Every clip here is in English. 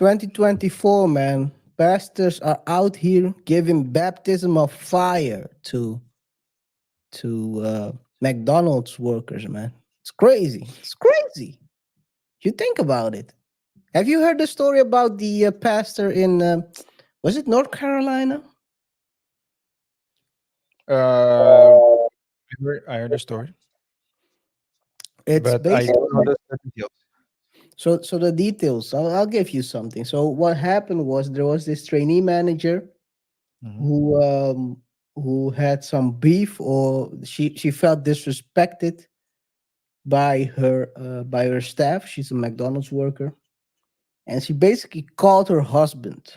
2024, man. Pastors are out here giving baptism of fire to McDonald's workers, man. It's crazy. It's crazy. You think about it. Have you heard the story about the pastor in was it North Carolina? Uh, I heard the story, It's but I don't know basically the details. so the details. I'll give you something. So what happened was there was this trainee manager Mhm. who had some beef, or she felt disrespected by her staff. She's a McDonald's worker, and she basically called her husband,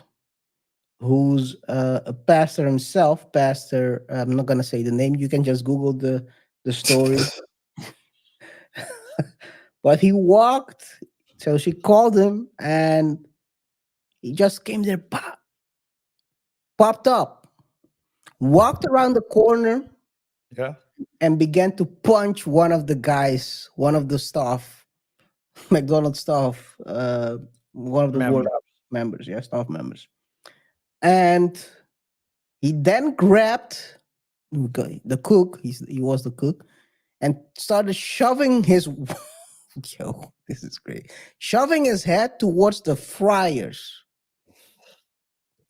who's a pastor himself. Pastor, I'm not gonna say the name. You can just Google the story. But he walked, so she called him, and he just came there, popped up, walked around the corner, Yeah, and began to punch one of the guys, one of the staff, McDonald's staff, one of the board member. members, yeah, staff members. And he then grabbed the cook, he was the cook, and started shoving his, yo, this is great, shoving his head towards the fryers.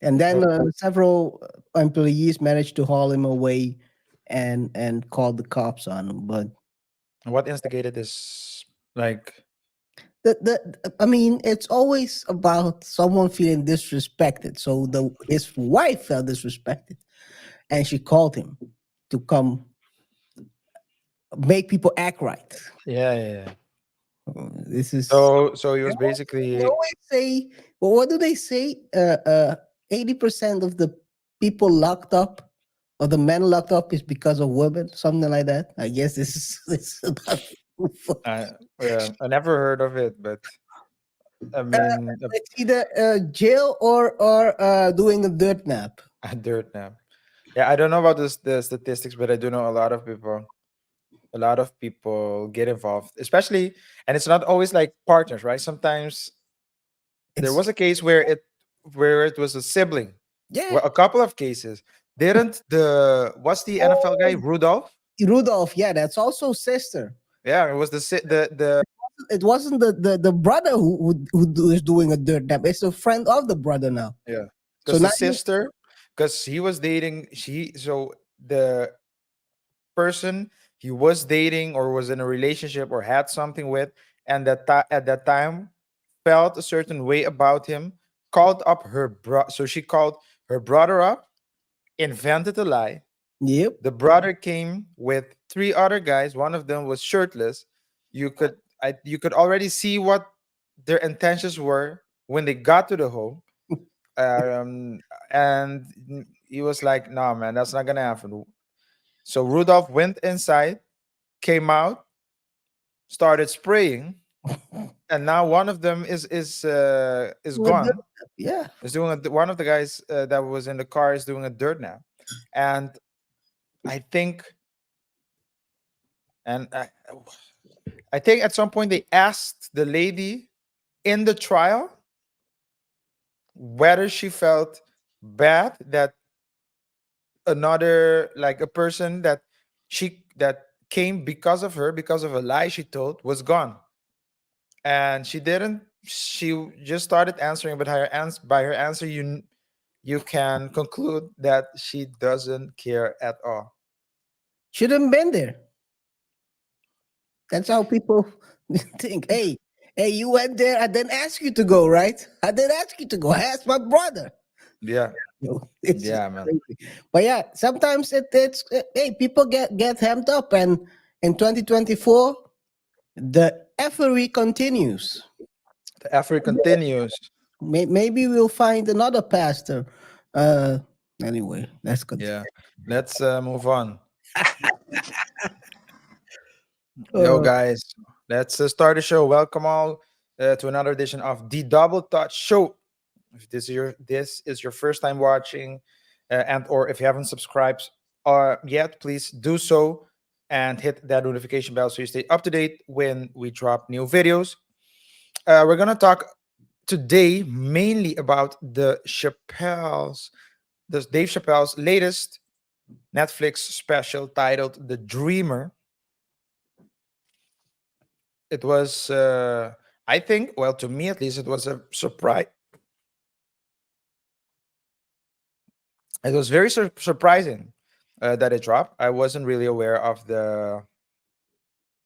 And then So, several employees managed to haul him away and called the cops on him. But what instigated this? Like, I mean, it's always about someone feeling disrespected. So his wife felt disrespected, and she called him to come make people act right. yeah, yeah, yeah. This is So he they was always, they basically, always say. Well, what do they say? 80% of the people locked up, or the men locked up, is because of women, something like that. I guess this is this is about. I I never heard of it, but I mean, It's either jail or doing a dirt nap. a dirt nap. Yeah, I don't know about the statistics, but I do know a lot of people get involved, especially, and it's not always like partners, right? Sometimes there It's was a case where it was a sibling. yeah. Well, a couple of cases. Didn't the what's the NFL guy Oh, Rudolph? Rudolph. Yeah, that's also sister. Yeah, it was the It wasn't the brother is doing a dirt nap. It's a friend of the brother now. yeah, So because the now you sister, because he was dating the person he was dating or was in a relationship or had something with, and at that time felt a certain way about him, called up so she called her brother up, invented a lie. yep. The brother came with three other guys. One of them was shirtless. You could already see what their intentions were when they got to the home. Um, and he was like, "Nah, man, that's not gonna happen." So Rudolph went inside, came out, started spraying, and now one of them is Doing a dirt gone. nap. Yeah. Is doing one of the guys that was in the car is doing a dirt nap, and I think and I think at some point they asked the lady in the trial whether she felt bad that another, like a person that came because of her, because of a lie she told, was gone. And she didn't. She just started answering, but by her answer, you can conclude that she doesn't care at all. Shouldn't been there. That's how people think. Hey, you went there. I didn't ask you to go, right? I didn't ask you to go. I asked my brother. Yeah, It's just yeah, man. crazy. But yeah, sometimes it's hey, people get hemmed up, and in 2024, the effery continues. The effort continues. Maybe we'll find another pastor. Uh, anyway, let's continue. Yeah, let's move on. Yo, Uh, guys, let's start the show. Welcome all to another edition of the Double Touch Show. If this is your first time watching, and or if you haven't subscribed yet, please do so and hit that notification bell so you stay up to date when we drop new videos. We're gonna talk. today mainly about the Dave Chappelle's latest Netflix special titled "The Dreamer." It was, I think, well, to me at least, it was a surprise. It was very surprising that it dropped. I wasn't really aware of the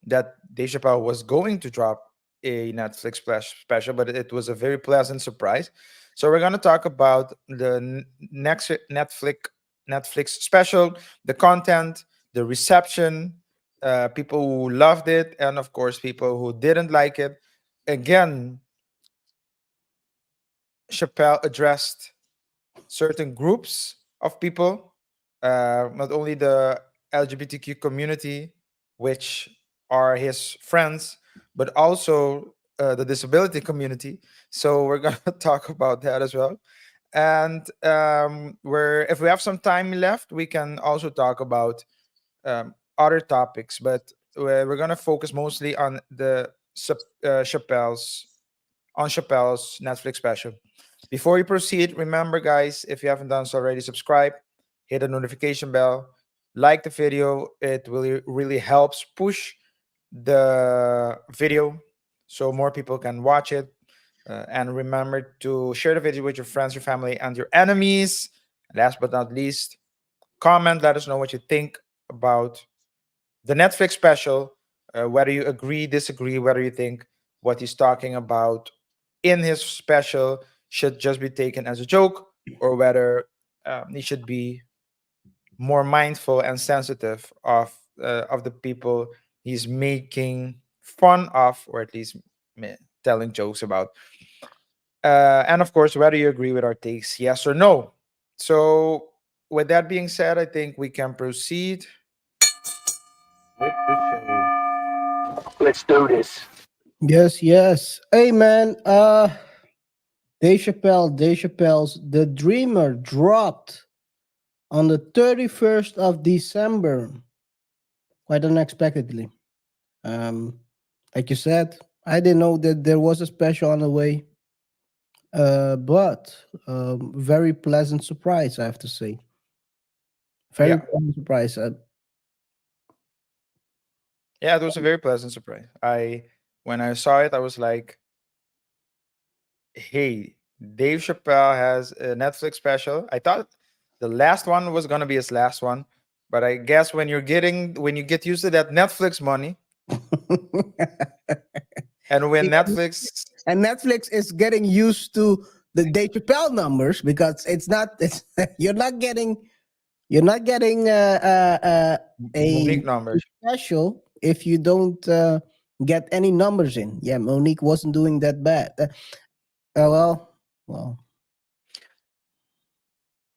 that Dave Chappelle was going to drop a Netflix special, but it was a very pleasant surprise. So we're going to talk about the next Netflix special, the content, the reception, people who loved it, and of course people who didn't like it. Again, Chappelle addressed certain groups of people, not only the LGBTQ community, which are his friends, but also the disability community. So we're gonna talk about that as well. And we're if we have some time left, we can also talk about other topics, but we're gonna focus mostly on the Chappelle's Netflix special. Before we proceed, remember, guys, if you haven't done so already, subscribe, hit the notification bell, like the video. It really helps push the video so more people can watch it. And remember to share the video with your friends, your family, and your enemies. Last but not least, comment. Let us know what you think about the Netflix special, whether you agree, disagree, whether you think what he's talking about in his special should just be taken as a joke, or whether he should be more mindful and sensitive of the people he's making fun of, or at least telling jokes about. And of course, whether you agree with our takes, yes or no. So, with that being said, I think we can proceed with the show. Let's do this. Yes, yes. Hey, man. Dave Chappelle's The Dreamer dropped on the 31st of December, quite unexpectedly. Um, like you said, I didn't know that there was a special on the way, but very pleasant surprise, I have to say. Very Yeah, pleasant surprise. yeah, it was a very pleasant surprise. When I saw it, I was like, "Hey, Dave Chappelle has a Netflix special." I thought the last one was gonna be his last one, but I guess when you get used to that Netflix money, and when Netflix, And Netflix is getting used to the Dave Chappelle numbers because it's not. It's you're not getting a Monique numbers, special if you don't get any numbers in. Yeah, Monique wasn't doing that bad. Well,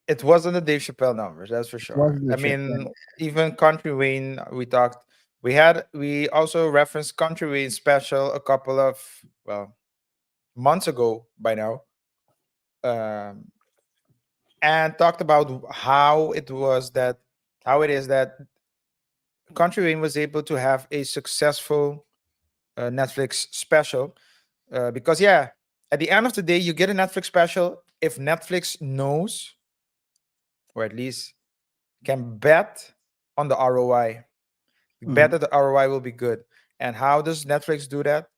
it wasn't the Dave Chappelle numbers, that's for sure. wasn't I the mean, Chappelle. even Country Wayne, we also referenced Country Wayne special a couple of, well, months ago by now, um, and talked about how it is that Country Wayne was able to have a successful Netflix special, because yeah, at the end of the day, you get a Netflix special if Netflix knows, or at least can bet on the ROI. Bet Mhm. that the ROI will be good. And how does Netflix do that?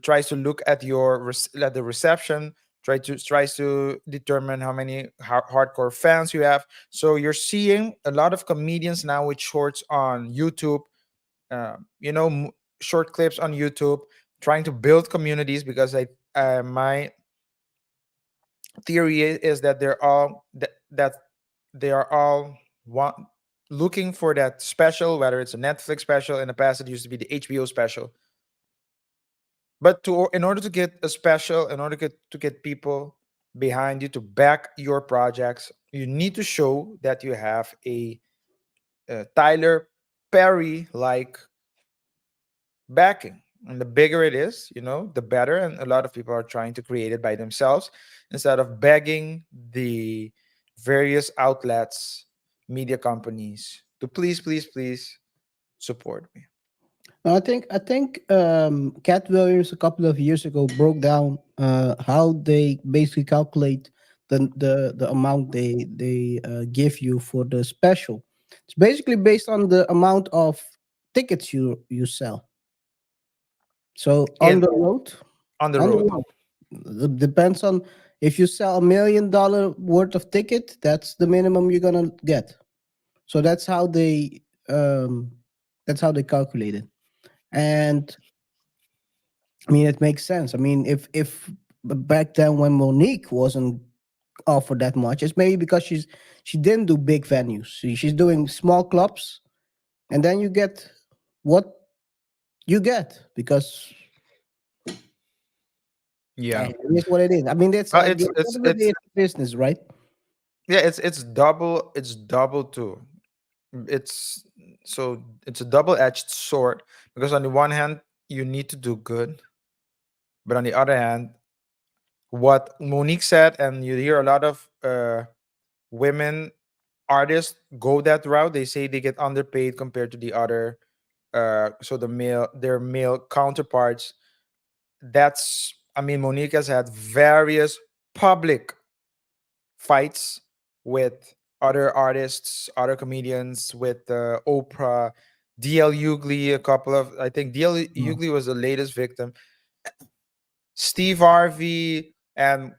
Tries to look at at the reception, tries to determine how many hardcore fans you have. So you're seeing a lot of comedians now with shorts on YouTube, you know, short clips on YouTube, trying to build communities, because my theory is that that they are all want looking for that special, whether it's a Netflix special. In the past, it used to be the HBO special. But in order to get a special, in order to get people behind you to back your projects, you need to show that you have a Tyler Perry like backing. And the bigger it is, the better. And a lot of people are trying to create it by themselves instead of begging the various outlets, media companies to please, please, please support me. I think Cat Williams a couple of years ago broke down how they basically calculate the amount they give you for the special. It's basically based on the amount of tickets you sell. So on In the road, on the on the road. road, it depends on if you sell $1 million worth of ticket. That's the minimum you're gonna get. So um, that's how they calculate it. And I mean, it makes sense. I mean, if back then when Monique wasn't offered that much, it's maybe because she didn't do big venues. She's doing small clubs, and then you get what you get because Yeah. it is what it is. I mean, it's Well, at the end of the day, it's business, right? yeah, it's double too. It's it's a double-edged sword because on the one hand you need to do good, but on the other hand, what Monique said, and you hear a lot of women artists go that route. They say they get underpaid compared to the other, their male counterparts. That's, I mean, Monique has had various public fights with other artists, other comedians, with Oprah, DL Hughley, a couple of, I think DL Mm. Hughley was the latest victim, Steve Harvey, and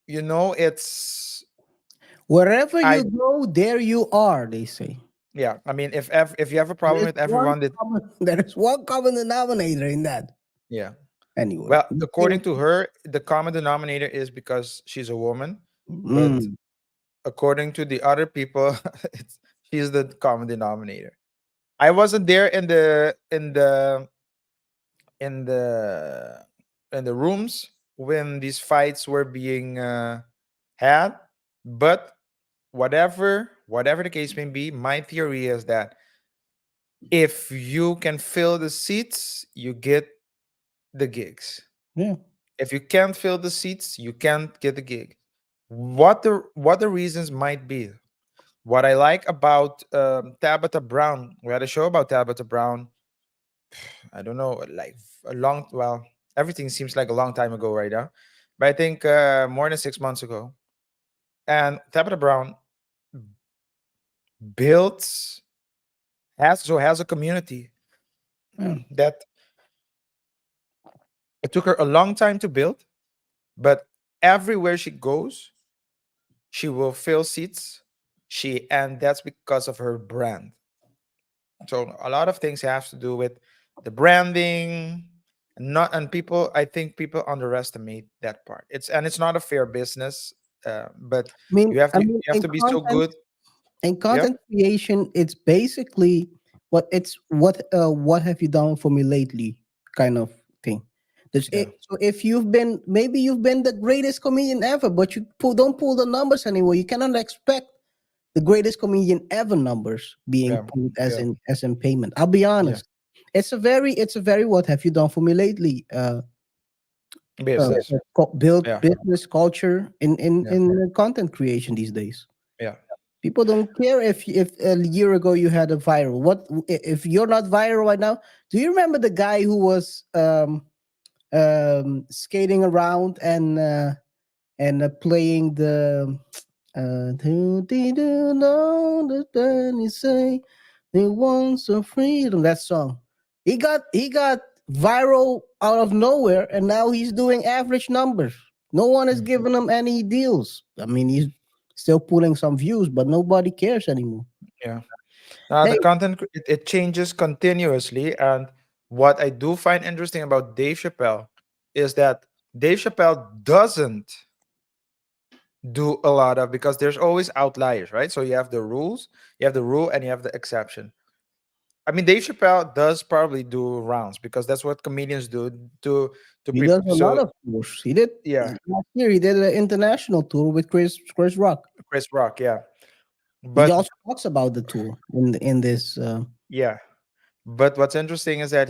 it's Wherever I you go, there you are. They say yeah, I mean, if you have a problem there's with one everyone that common, there is one common denominator in that. yeah, Anyway, well, according to her, the common denominator is because she's a woman, but mm, according to the other people, it's she's the common denominator. I wasn't there in the in the rooms when these fights were being had, but whatever the case may be, my theory is that if you can fill the seats, you get the gigs. yeah. If you can't fill the seats, you can't get the gig. What the reasons might be. What I like about Tabitha Brown, we had a show about Tabitha Brown. I don't know, like a long, well, everything seems like a long time ago right now, but I think more than 6 months ago. And Tabitha Brown built has a community Yeah. that it took her a long time to build, but everywhere she goes, she will fill seats. And that's because of her brand. So a lot of things have to do with the branding, not and people. I think people underestimate that part. It's not a fair business, but I you mean, have to be so good. in Yeah, content creation, it's basically what have you done for me lately kind of thing. That's yeah, it. So if you've been the greatest comedian ever, but don't pull the numbers anymore. You cannot expect the greatest comedian ever numbers being yeah, pulled as yeah, in payment. I'll be yeah. honest. It's a very what have you done for me lately Business. build Yeah, business culture yeah, in content creation these days. yeah. People don't care if a year ago you had a viral. What if you're not viral right now? Do you remember the guy who was skating around and playing the do know the Danny say he wants some freedom, that song. He got viral out of nowhere, and now he's doing average numbers. No one is Mm, giving him any deals. I mean, he's still pulling some views, but nobody cares anymore. yeah. The Hey, content it changes continuously, and what I do find interesting about Dave Chappelle is that Dave Chappelle doesn't do a lot of, because there's always outliers, right? So you have the rule, and you have the exception. I mean, Dave Chappelle does probably do rounds because that's what comedians do to he pre. does a lot So of tours. He did yeah, last year. He did an international tour with Chris Rock. Chris Rock, yeah, He but also talks about the tour in this. yeah, but what's interesting is that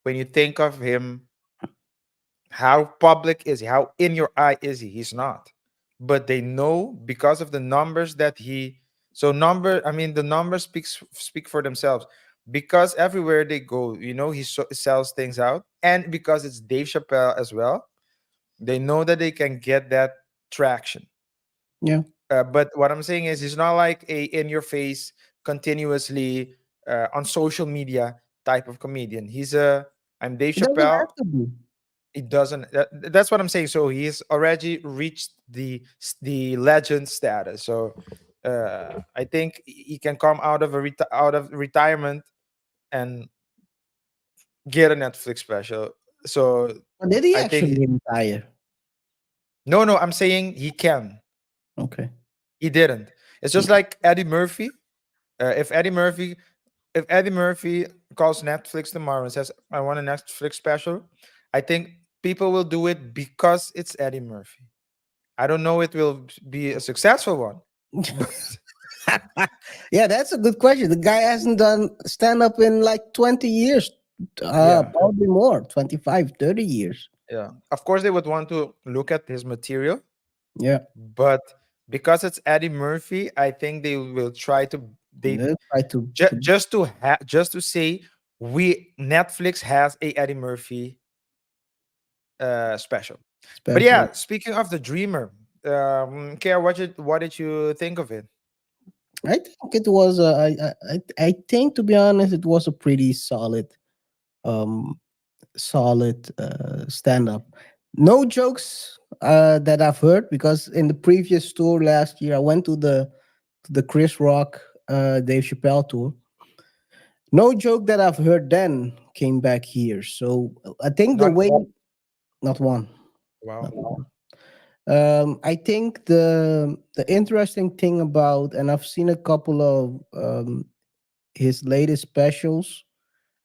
when you think of him, how public is he? How in your eye is he? He's not. But they know because of the numbers that he. So number, I mean, the numbers speak for themselves. because everywhere they go, sells things out, and because it's Dave Chappelle as well, they know that they can get that traction. Yeah. But what I'm saying is, he's not like a in your face, continuously on social media type of comedian. He's a I'm Dave It doesn't Chappelle. have to be. It doesn't. That's what I'm saying. So he's already reached the legend status. So I think he can come out of out of retirement and get a Netflix special. So Or did he I think actually retire? no, no. I'm saying he can. Okay. He didn't. It's just like Eddie Murphy. If Eddie Murphy if Eddie Murphy calls Netflix tomorrow and says, "I want a Netflix special," I think people will do it because it's Eddie Murphy. I don't know it will be a successful one, but Yeah, that's a good question. The guy hasn't done stand up in like 20 years, yeah, probably more, 25, 30 years. yeah. Of course, they would want to look at his material, Yeah. but because it's Eddie Murphy, I think they will try to they Let's try to just to say we Netflix has a Eddie Murphy special. But special. yeah, speaking of the Dreamer, Kara, what did you think of it? I think it was I think, to be honest, it was a pretty um solid stand up. No jokes that I've heard, because in the previous tour last year I went to the Chris Rock Dave Chappelle tour. No joke that I've heard then came back here. So I think the Not way, not one, not wow. one. I think the interesting thing about, and I've seen a couple of his latest specials.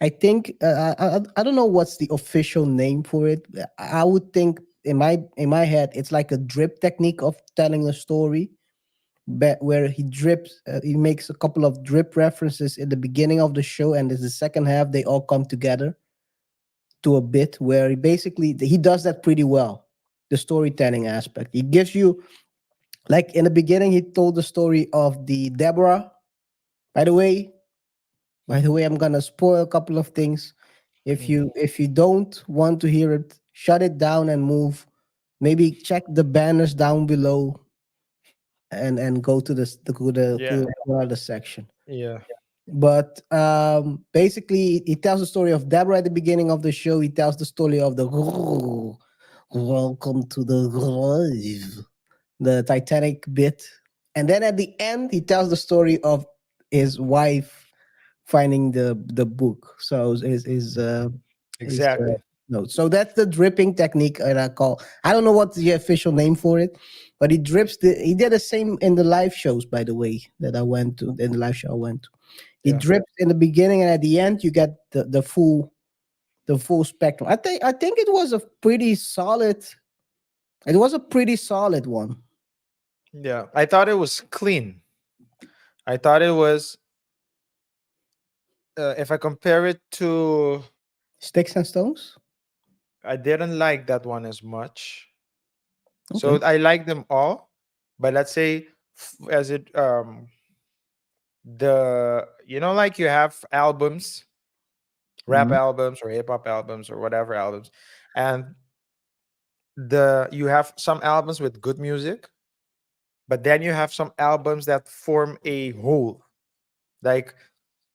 I think I don't know what's the official name for it. I would think in my head it's like a drip technique of telling a story, but where he makes a couple of drip references in the beginning of the show, and in the second half they all come together to a bit where he does that pretty well. The storytelling aspect, he gives you, like in the beginning he told the story of the Deborah. By the way, I'm gonna spoil a couple of things. Mhm. If you don't want to hear it, shut it down and move. Maybe check the banners down below and go to Yeah, the other section. yeah, But basically, he tells the story of Deborah at the beginning of the show. He tells the story of the welcome to the grave, the Titanic bit, and then at the end, he tells the story of his wife finding the book. So his exactly. note. So that's the dripping technique that I call. I don't know what's the official name for it, but he drips the. He did the same in the live shows, by the way, that I went to. In the live show I went to, he Yeah, drips in the beginning, and at the end you get the full spectrum. I think it was a pretty solid. It was a pretty solid one. yeah. I thought it was clean. I thought it was. If I compare it to, Sticks and stones. I didn't like that one as much. So Okay. I like them all, but let's say as it the like you have albums, rap Mhm. albums or hip hop albums or whatever albums, and the you have some albums with good music, but then you have some albums that form a whole. Like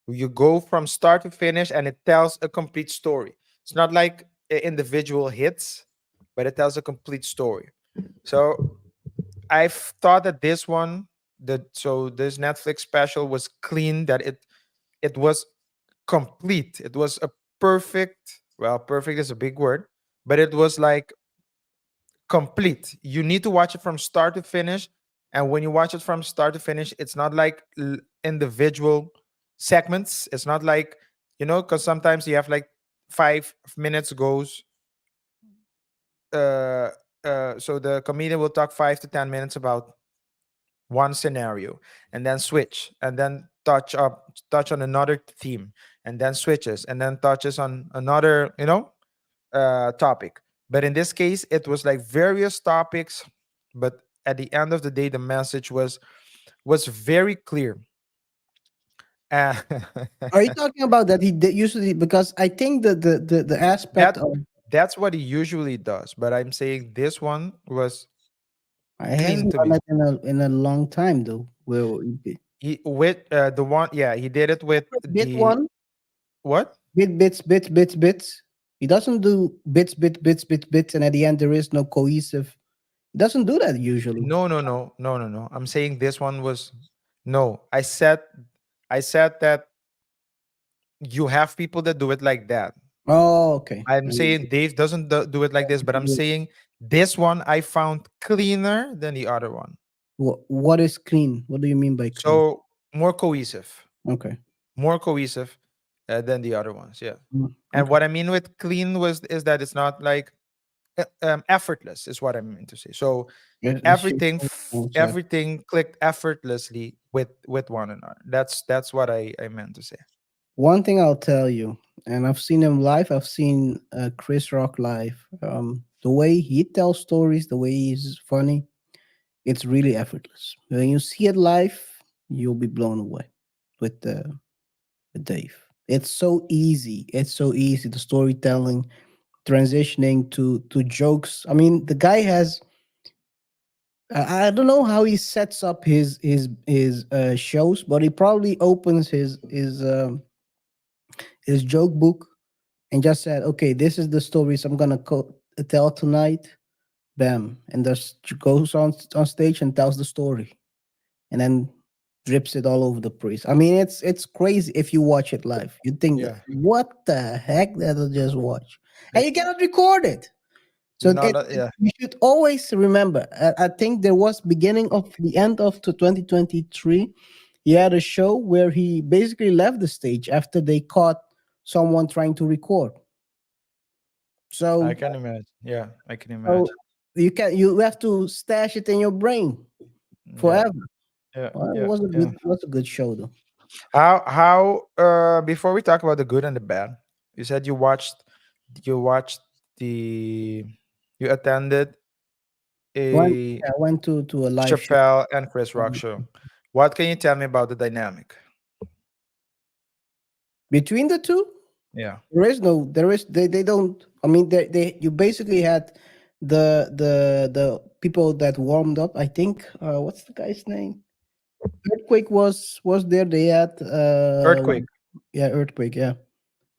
you go from start to finish and it tells a complete story. It's not like individual hits, but it tells a complete story. So I've thought that this Netflix special was clean, that it was complete. It was a perfect, well, perfect is a big word, but it was like complete. You need to watch it from start to finish. And when you watch it from start to finish, it's not like individual segments. It's not like, because sometimes you have like 5 minutes goes. Uh, so the comedian will talk 5 to 10 minutes about one scenario and then switch and then touch on another theme and then switches and then touches on another topic. But in this case, it was like various topics, but at the end of the day, the message was very clear. And Are you talking about that he did usually? Because I think the aspect that of that's what he usually does. But I'm saying this one was I clean hasn't to done me. it in a long time though. Well, He with the one, yeah, he did it with bit the one, what? bits. He doesn't do bits, and at the end there is no cohesive. He doesn't do that usually. No. I'm saying this one was no. I said that you have people that do it like that. Oh, okay. I'm saying Dave doesn't do it like this, but I'm saying this one I found cleaner than the other one. What is clean? What do you mean by clean? So more cohesive, Okay. more cohesive than the other ones. Yeah. And Okay. what I mean with clean was is that it's not like effortless is what I mean to say. So It's just yeah. everything clicked effortlessly with one another. That's what I meant to say. One thing I'll tell you, and I've seen him live. I've seen Chris Rock live. The way he tells stories, the way he's funny, it's really effortless. When you see it live, you'll be blown away with with Dave. It's so easy. It's so easy. The storytelling, transitioning to jokes. I mean, the guy has. I don't know how he sets up his shows, but he probably opens his joke book and just said, "Okay, this is the stories I'm gonna tell tonight." Bam, and just goes on stage and tells the story, and then drips it all over the place. I mean, it's crazy if you watch it live. You think that Yeah. what the heck that I just watch, and It, you cannot record it. So not yeah. you should always remember. I think there was beginning of the end of 2023. He had a show where he basically left the stage after they caught someone trying to record. I So, can imagine. Yeah, I can so imagine. you have to stash it in your brain Yeah. forever. Yeah. Well, Yeah. Yeah. it was a good show though. How before we talk about the good and the bad, you said you watched the you attended Went a I went to a live show. Chappelle and Chris Rock show. What can you tell me about the dynamic? Between the two, Yeah. there is they don't. I mean, they you basically had the people that warmed up. I think what's the guy's name? Earthquake was there. They had Earthquake. yeah, earthquake. Yeah,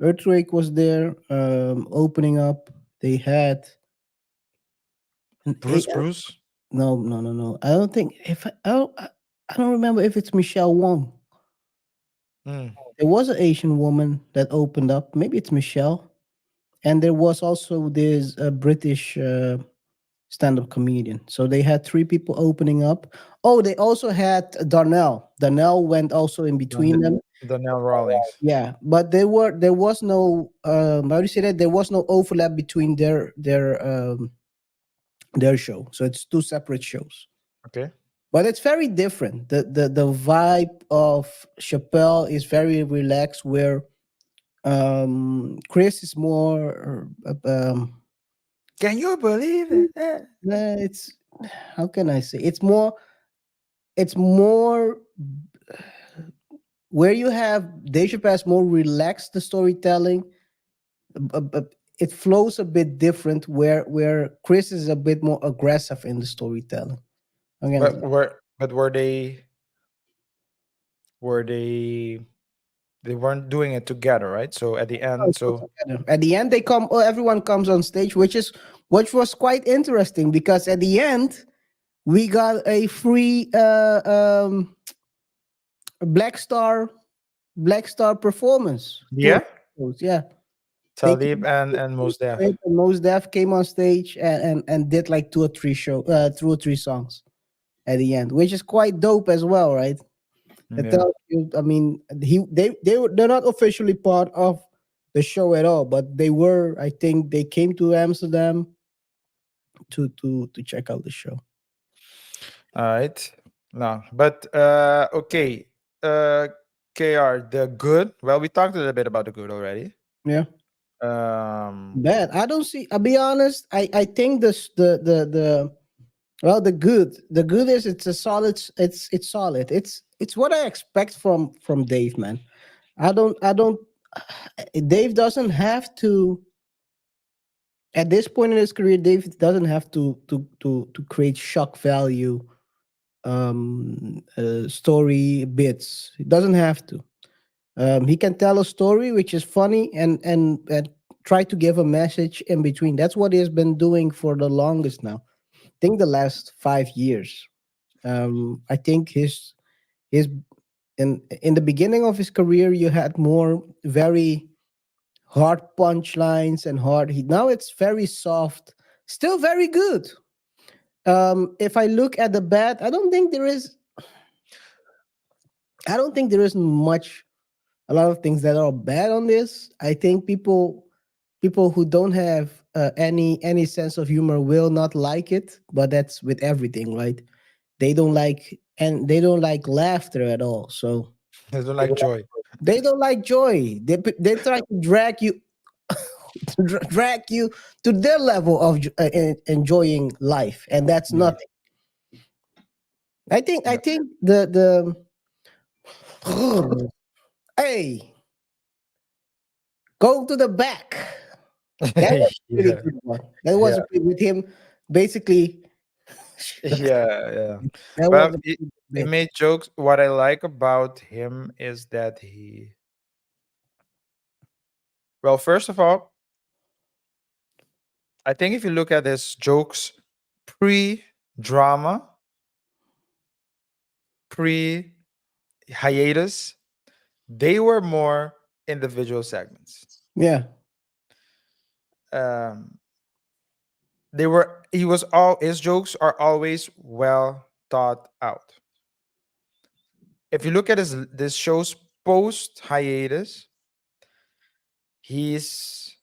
earthquake was there opening up. They had an Bruce Bruce. no. I don't think if I don't remember if it's Michelle Wong. Mm. There was an Asian woman that opened up. Maybe it's Michelle. And there was also this British stand-up comedian. So they had three people opening up. Oh, they also had Darnell. Darnell went also in between them. Donnell Rawlings. Yeah, but there was no how do you say that? There was no overlap between their show. So it's two separate shows. Okay. But it's very different. The vibe of Chappelle is very relaxed, where Chris is more Can you believe it? it's how can I say it's more where you have Deja Pass more relaxed the storytelling, but it flows a bit different where Chris is a bit more aggressive in the storytelling. Again, But were they weren't doing it together, right? So at the end, so at the end they come everyone comes on stage, which was quite interesting because at the end we got a free Black Star Black Star performance. Two yeah, episodes, yeah. They Talib came and Mos Def. and Mos Def came on stage and did like two or three songs at the end, which is quite dope as well, right? It Yeah. tells you, I mean, they're not officially part of the show at all, but they were. I think they came to Amsterdam to check out the show. All right. No, but okay. Uh, KR, the good. Well, we talked a little bit about the good already. Yeah, Um, bad. I don't see. I'll be honest. I think this the well the good is it's a solid. It's solid. it's what I expect from Dave, man. I don't Dave doesn't have to, at this point in his career, Dave doesn't have to create shock value story bits. He doesn't have to. He can tell a story which is funny and try to give a message in between. That's what he has been doing for the longest now. I think the last 5 years. I think his in the beginning of his career, you had more very hard punchlines and hard. Now it's very soft, still very good. If I look at the bad, I don't think there is much, a lot of things that are bad on this. I think people who don't have any sense of humor will not like it, but that's with everything, right? They don't like laughter at all. So I don't like joy. they don't like joy. They try to drag you to drag you to their level of enjoying life, and that's Yeah. nothing. I Yeah. think the hey, go to the back. That was a pretty Yeah. good one. That was Yeah. a pretty, with him basically. Yeah. Yeah. That was But a it, pretty good it bit. made jokes. What I like about him is that well, first of all, I think if you look at his jokes pre drama, pre hiatus, they were more individual segments. Yeah. Um, they were, he was all, his jokes are always well thought out. If you look at his this show's post hiatus, he's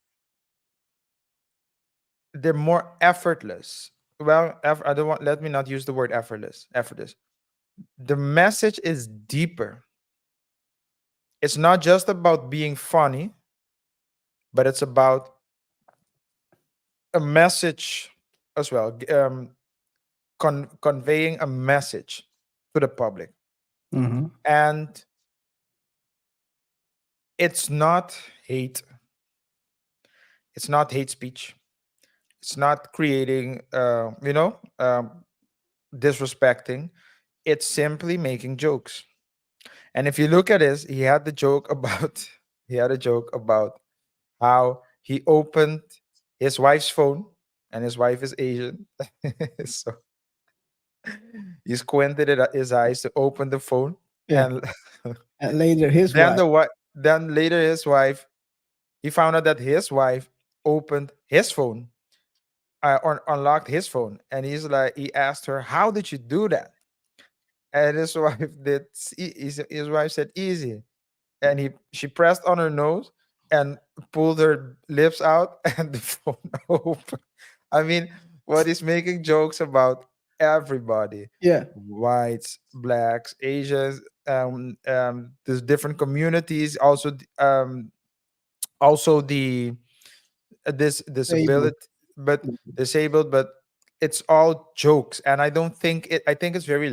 they're more effortless. Well, I don't want, let me not use the word effortless. Effortless. The message is deeper. It's not just about being funny, but it's about a message as well, conveying a message to the public. Hmm. And it's not hate, it's not hate speech, it's not creating, disrespecting. It's simply making jokes. And if you look at this, he had the joke about he had a joke about how he opened his wife's phone, and his wife is Asian. So he squinted his eyes to open the phone, Yeah. and And later, his then wife. then later his wife, he found out that his wife opened his phone, or unlocked his phone, and he asked her, "How did you do that?" And his wife his wife said, "Easy." And she pressed on her nose and pulled her lips out, and the phone opened. I mean, what is making jokes about everybody, Yeah. whites, blacks, Asians, there's different communities, also also the this Able. disability, but disabled, but it's all jokes, and I think it's very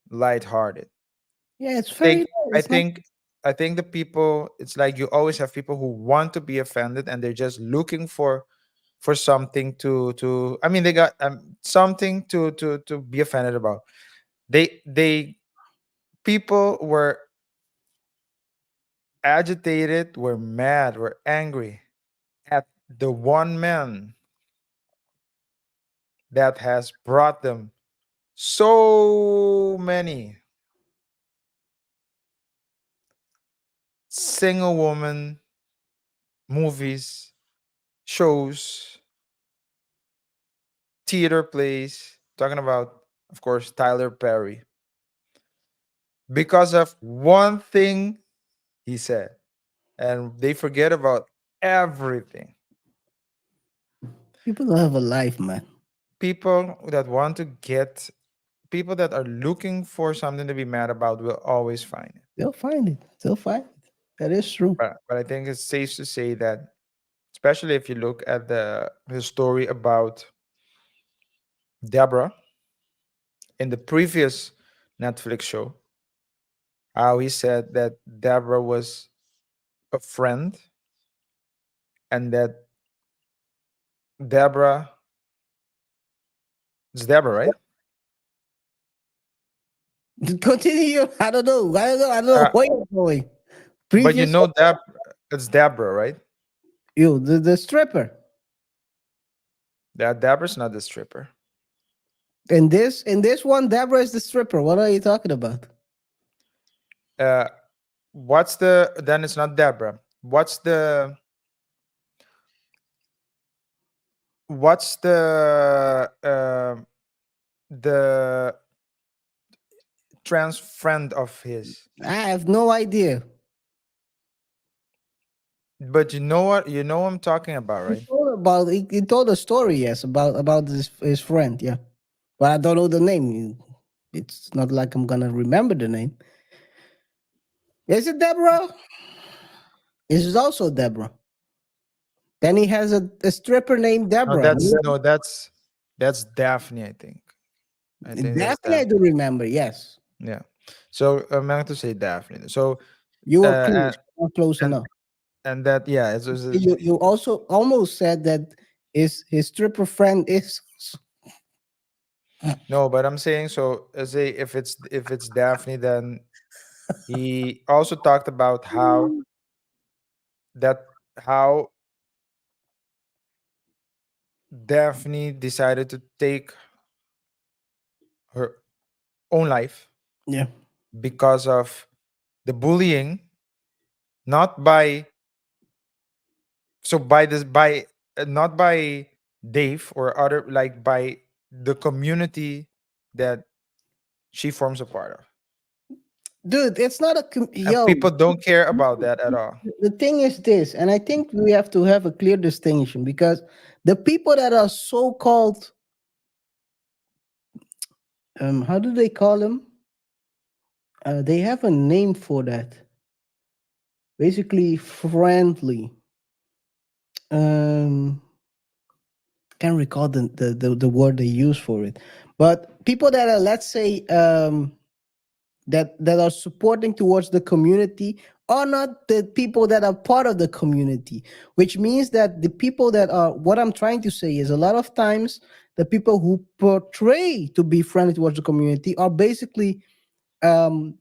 light-hearted. Yeah, it's I think very. I It's not. think I think the people, it's like you always have people who want to be offended, and they're just looking for something to I mean, they got something to be offended about. They People were agitated, were mad, were angry at the one man that has brought them so many single woman movies, shows, theater plays, talking about, of course, Tyler Perry, because of one thing he said. And they forget about everything. People don't have a life, man. People that want to get, people that are looking for something to be mad about will always find it. They'll find it. They'll find it. That is true. But I think it's safe to say that, especially if you look at the story about Deborah in the previous Netflix show, how he said that Deborah was a friend, and that Deborah, it's Deborah, right? Continue. I don't know. I don't know. I don't know Uh, where you're going. but you Previous, know that it's Deborah, right? you the stripper. That Deborah's not the stripper. In this one, Deborah is the stripper. What are you talking about? Uh, what's the then? It's not Deborah. What's the trans friend of his? I have no idea. But you know what? You know what I'm talking about, He right? told about he told a story, yes, about his friend, yeah. But I don't know the name. It's not like I'm gonna remember the name. Is it Deborah? This is also Deborah. Then he has a stripper named No, Deborah. that's no, that's Daphne. I think. I think that's Definitely, I do Daphne. remember. Yes, Yeah. So I'm going to say Daphne. So you were uh, close, and not close and enough. and that yeah, You also almost said that his stripper friend is. no, but I'm saying so. Say if it's Daphne, then he also talked about that how Daphne decided to take her own life Yeah. because of the bullying, not by so by this by not by Dave or other, like by the community that she forms a part of, Dude, it's not a and yo. people don't care about that at all. The thing is this, and I think we have to have a clear distinction because the people that are so called, how do they call them? They have a name for that. Basically, friendly. Um, can't recall the word they use for it, but people that are, let's say, that are supporting towards the community are not the people that are part of the community, which means that the people that are, what I'm trying to say is, a lot of times the people who portray to be friendly towards the community are basically um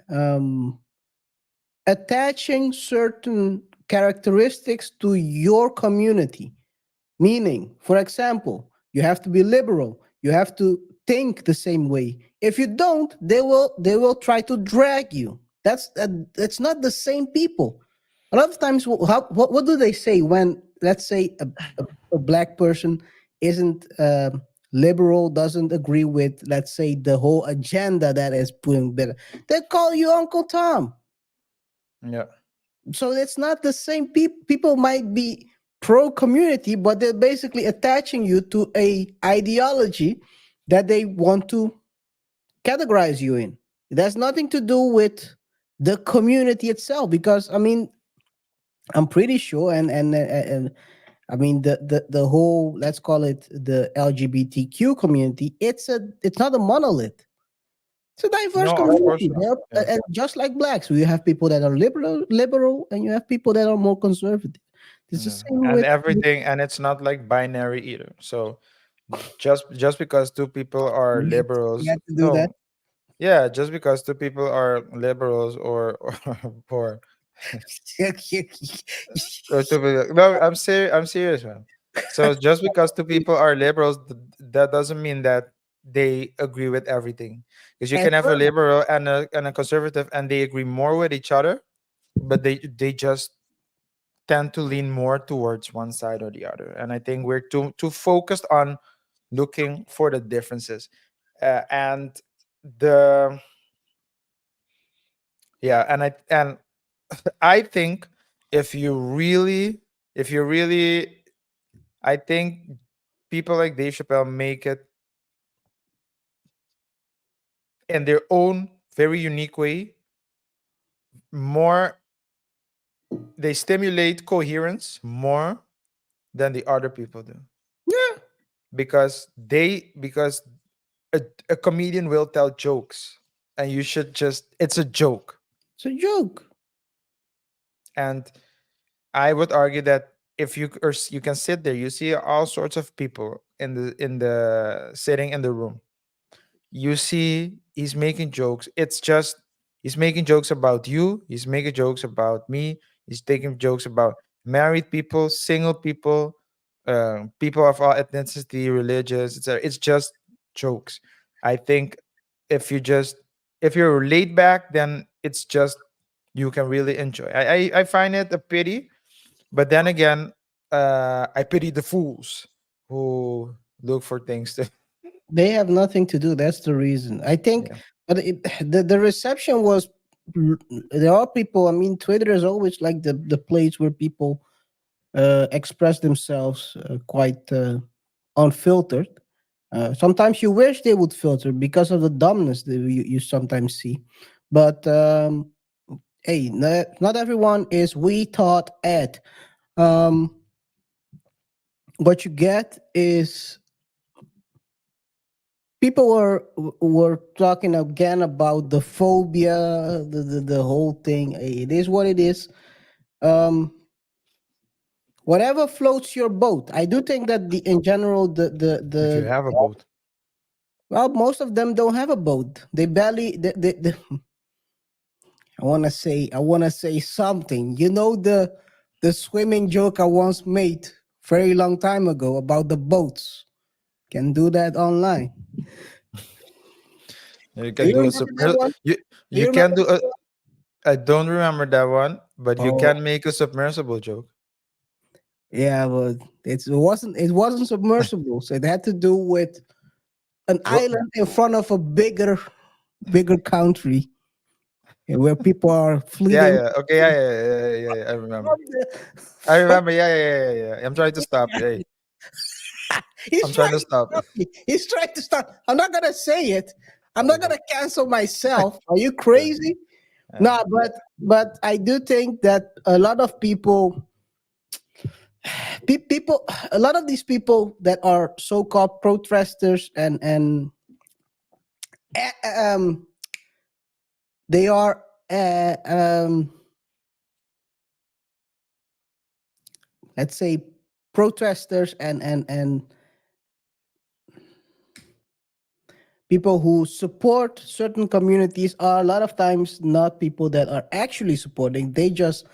um attaching certain characteristics to your community. Meaning, for example, you have to be liberal. You have to think the same way. If you don't, they will try to drag you. That's not the same people. A lot of times, what do they say when, let's say, a black person isn't liberal, doesn't agree with, let's say, the whole agenda that is putting better? They call you Uncle Tom. Yeah. So it's not the same. People might be pro community, but they're basically attaching you to a ideology that they want to categorize you in. It has nothing to do with the community itself, because I mean, I'm pretty sure, and I mean, the whole, let's call it the LGBTQ community, it's not a monolith. It's a diverse No, of course community. not. Yeah. And just like blacks, you have people that are liberal, and you have people that are more conservative. It's the Yeah. same And with. everything, and it's not like binary either. So just because two people are We liberals, have to do that. no, yeah, just because two people are liberals or two people, no, I'm serious, man. So just because two people are liberals, that doesn't mean that they agree with everything. Because you And can have a further, liberal and a conservative, and they agree more with each other, but they just tend to lean more towards one side or the other. And I think we're too focused on looking for the differences, and the yeah, and I think if you really, I think people like Dave Chappelle make it in their own very unique way. More, they stimulate coherence more than the other people do, yeah, because a comedian will tell jokes. and you should just, it's a joke. It's a joke. And I would argue that if you you can sit there, you see all sorts of people in the sitting in the room. You see he's making jokes. It's just he's making jokes about you, he's making jokes about me, he's taking jokes about married people, single people, people of all ethnicity, religious, etc. It's just jokes. I think if you just, if you're laid back, then it's just, you can really enjoy. I find it a pity, but then again, I pity the fools who look for things to. They have nothing to do. That's the reason. I think, Yeah. but the reception was. There are people. I mean, Twitter is always like the place where people express themselves quite unfiltered. Sometimes you wish they would filter because of the dumbness that you sometimes see. But hey, not everyone is we taught Ed. Um, what you get is people were talking again about the phobia, the whole thing. It is what it is. Um, whatever floats your boat. I do think that in general If you the have a boat. well, most of them don't have a boat. They barely. I wanna say something. You know the swimming joke I once made very long time ago about the boats. Can do that online. You Do can you do a remember that one? Do you you can remember? do a, I don't remember that one, but you Oh, can make a submersible joke. yeah, but it wasn't submersible, so it had to do with an What? island in front of a bigger country where people are Yeah, fleeing. yeah. Okay, yeah, yeah, yeah, yeah, yeah, I remember. From the- I from remember. Yeah, yeah, yeah, yeah, yeah. I'm trying to stop you. Hey, He's I'm trying trying to to stop you. stop me. He's trying to stop. I'm not gonna say it. I'm not Okay. gonna cancel myself. Are you Yeah, crazy? No, yeah. but I do think that a lot of people, a lot of these people that are so-called protesters eh, um, they are let's say protesters and people who support certain communities are a lot of times not people that are actually supporting. They just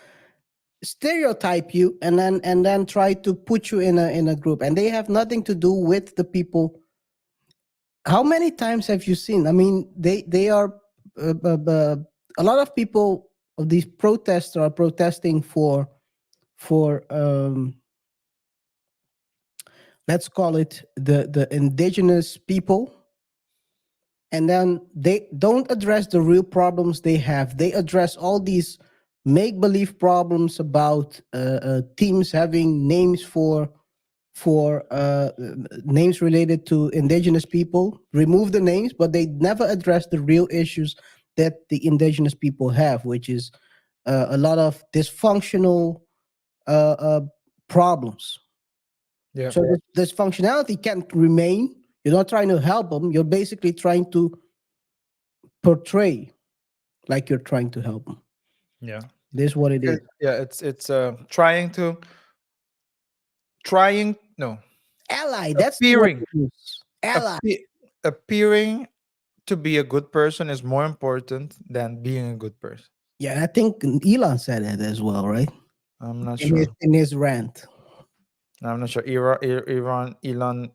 stereotype you and then try to put you in a group, and they have nothing to do with the people. How many times have you seen? I mean, they are a lot of people of these protests are protesting for let's call it the indigenous people, and then they don't address the real problems they have. They address all these make believe problems about teams having names for names related to indigenous people. Remove the names, but they never address the real issues that the indigenous people have, which is a lot of dysfunctional uh, problems. Yeah. So this functionality can't remain. You're not trying to help them. You're basically trying to portray like you're trying to help them. Yeah. It is what it is. Yeah. It's trying no Ally. That's the word appearing to use. Ally. appe- appearing to be a good person is more important than being a good person. Yeah, I think Elon said that as well, right? I'm not In his sure. in his rant. I'm not sure. Iran, Elon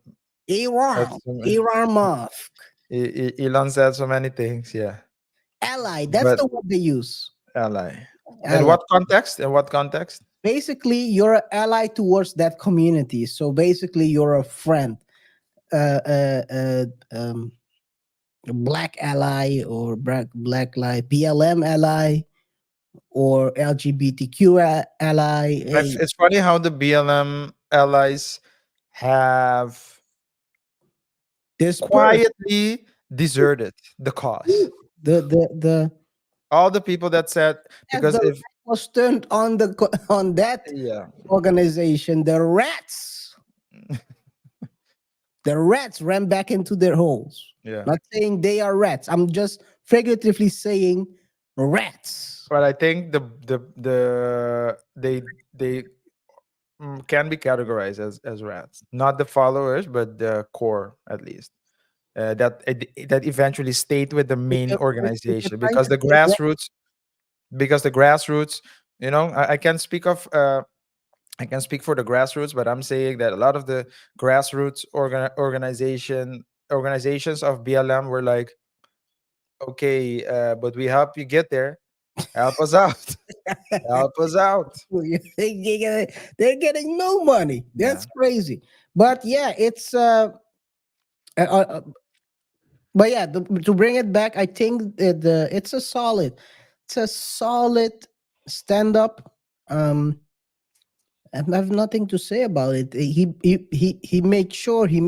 said Iran. so, Iran Musk. Elon said so many things. Yeah, Ally. That's but the word they use. ally. In Ally. what context? In what context? Basically, you're an ally towards that community. So basically, you're a friend. Uh, uh, uh, um, a black ally or black ally, BLM ally or LGBTQ ally. Hey, It's funny how the BLM allies have disperse. quietly deserted the cause. The All the people that said, as because the if light was turned on on that yeah, organization, the rats. The rats ran back into their holes. Yeah. Not saying they are rats. I'm just figuratively saying rats. But I think they can be categorized as rats, not the followers, but the core at least. That eventually stayed with the If main you're, if you're organization trying because to say rat, the grassroots, I can speak of I can speak for the grassroots, but I'm saying that a lot of the grassroots organizations of BLM were like, okay, but we help you get there. Help us out. Help us out. they're getting no money. Yeah. That's crazy. But yeah, uh, uh, but yeah, to bring it back, I think that it's a solid stand up. Um, I have nothing to say about it. He made sure he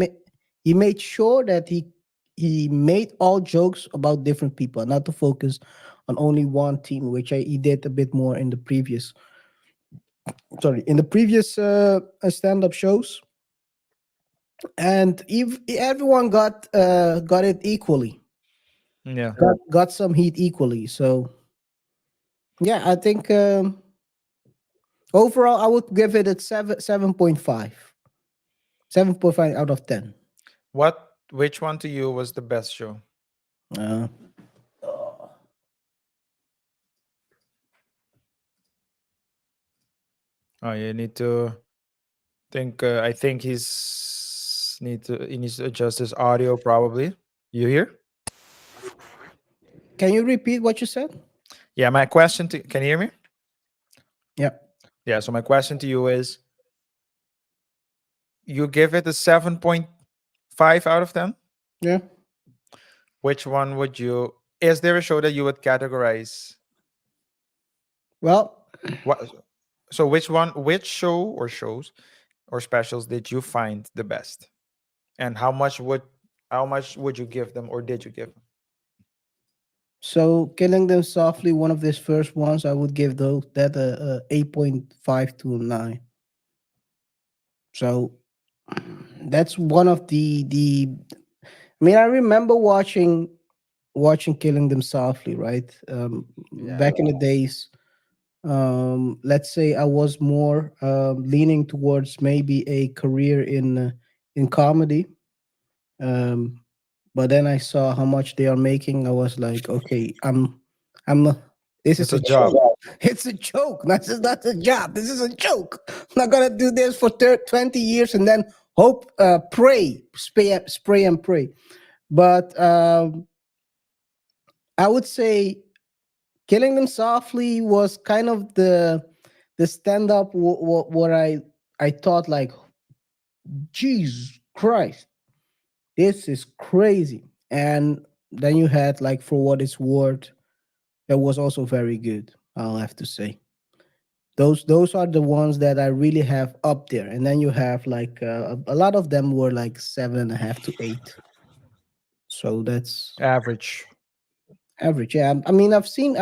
made sure that he made all jokes about different people, not to focus on only one team, which he did a bit more in the previous. Sorry, in the previous stand up shows, and if everyone got it equally, Yeah. got some heat equally. So yeah, I think overall I would give it a 7.5. 7.5 out of 10. Which one to you was the best show? Uh, Oh, you need to think. I think he needs to adjust his audio probably. You hear? can you repeat what you said? Yeah. My question to Can you hear me? Yeah. Yeah. So my question to you is: you give it a 7.5 out of 10. Yeah. Which one would you? Is there a show that you would categorize? Well, What? So which one? Which show or shows or specials did you find the best? And how much would you give them, or did you give them? so killing them softly, one of these first ones, I would give those that a 8.5 to 9. So that's one of the. I mean, I remember watching Killing Them Softly, right? Yeah. Back in the days, let's say I was more leaning towards maybe a career in comedy. Um, but then I saw how much they are making. I was like, okay, I'm not. This is It's a a joke. job. It's a joke. This is not a job. This is a joke. I'm not gonna do this for 20 years and then hope, pray, spray and pray. But I would say Killing Them Softly was kind of the stand up what I thought like, Jesus Christ, this is crazy. And then you had like For What It's Worth, that was also very good, I'll have to say. Those are the ones that I really have up there. And then you have like a lot of them were like 7.5 to 8. So that's Average. average. Yeah, I mean, I've seen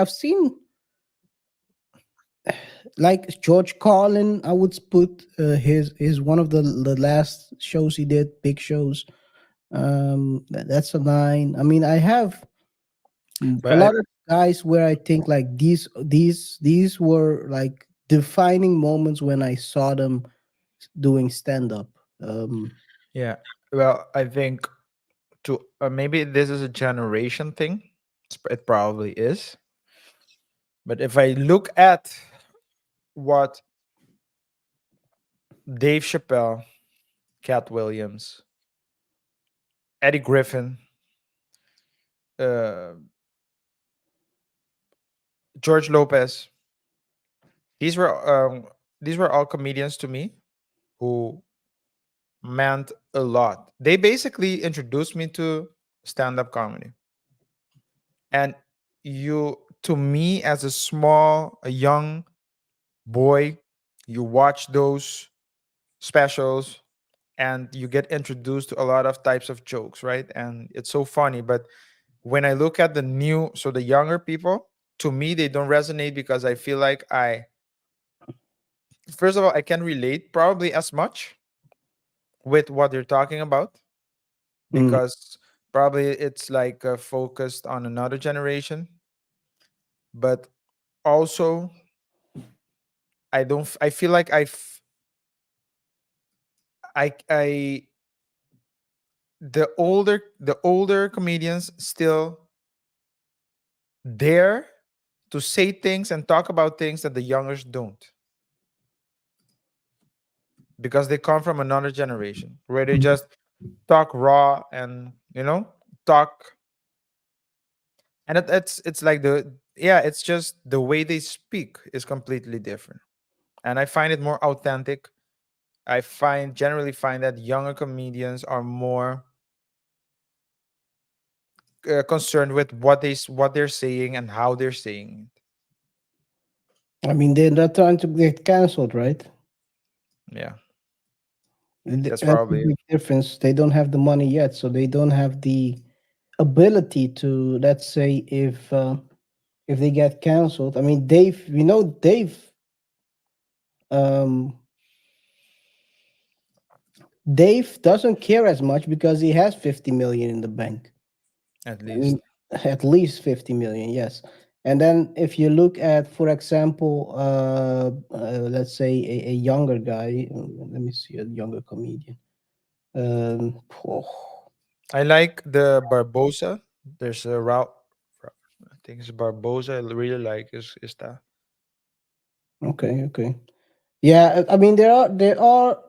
like George Carlin. I would put his one of the last shows he did, big shows. That's a 9. I mean, I have a But lot of guys where I think like these were like defining moments when I saw them doing stand up. Um, yeah. Well, I think to maybe this is a generation thing. It probably is. But if I look at what Dave Chappelle, Cat Williams, Eddie Griffin, uh, George Lopez, these were all comedians to me who meant a lot. They basically introduced me to stand-up comedy. And to me, as a young boy, you watch those specials and you get introduced to a lot of types of jokes, right? And it's so funny. But when I look at the younger people, to me, they don't resonate because I feel like first of all, I can relate probably as much with what they're talking about. Mm. because probably it's like focused on another generation, but also I don't. I feel like I the older comedians still dare to say things and talk about things that the youngers don't, because they come from another generation where they just talk raw and talk, and it's like it's just the way they speak is completely different, and I find it more authentic. I generally find that younger comedians are more concerned with what they're saying and how they're saying I mean, they're not trying to get canceled, right? it. Yeah, that's That's a probably it. big difference. They don't have the money yet, so they don't have the ability to, let's say, if they get canceled. I mean, Dave, we know Dave. Um, Dave doesn't care as much because he has 50 million in the bank. At I mean, least. at least 50 million, yes. And then if you look at, for example, let's say a younger guy, let me see, a younger comedian. Oh, I like the Barbosa. There's a route. I think it's Barbosa. I really like is that. okay, okay. Yeah, I mean, there are.